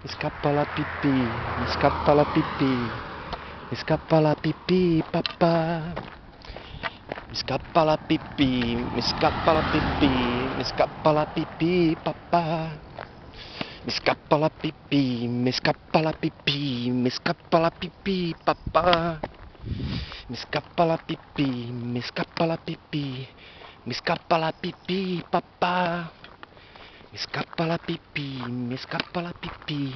Mi scappa la pipì, mi scappa la pipì, mi scappa la pipì, papà. Mi scappa la pipì, mi scappa la pipì, mi scappa la pipì, papà. Mi scappa la pipì, mi scappa la pipì, mi scappa la pipì, papà. Mi scappa la pipì, mi scappa la pipì, mi scappa la pipì, papà. Mi scappa la pipì, mi scappa la pipì,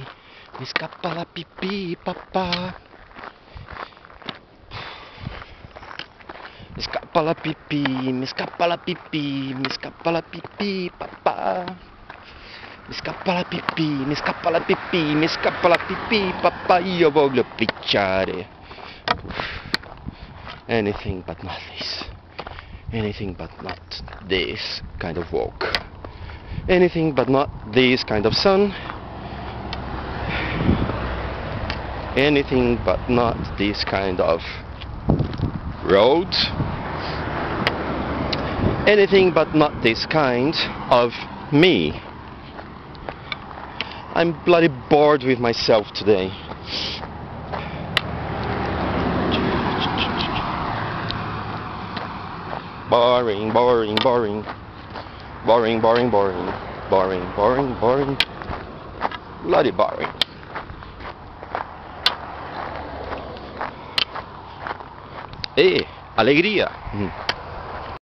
mi scappa la pipì, papà. Mi scappa la pipì, mi scappa la pipì, mi scappa la pipì, papà. Mi scappa la pipì, mi scappa la pipì, mi scappa la pipì, papà. Io voglio picchiare. Anything but not this. Anything but not this kind of walk. Anything but not this kind of sun. Anything but not this kind of road. Anything but not this kind of me. I'm bloody bored with myself today. Boring, boring, boring. Boring, boring, boring. Boring, boring, boring. Bloody boring. Alegría.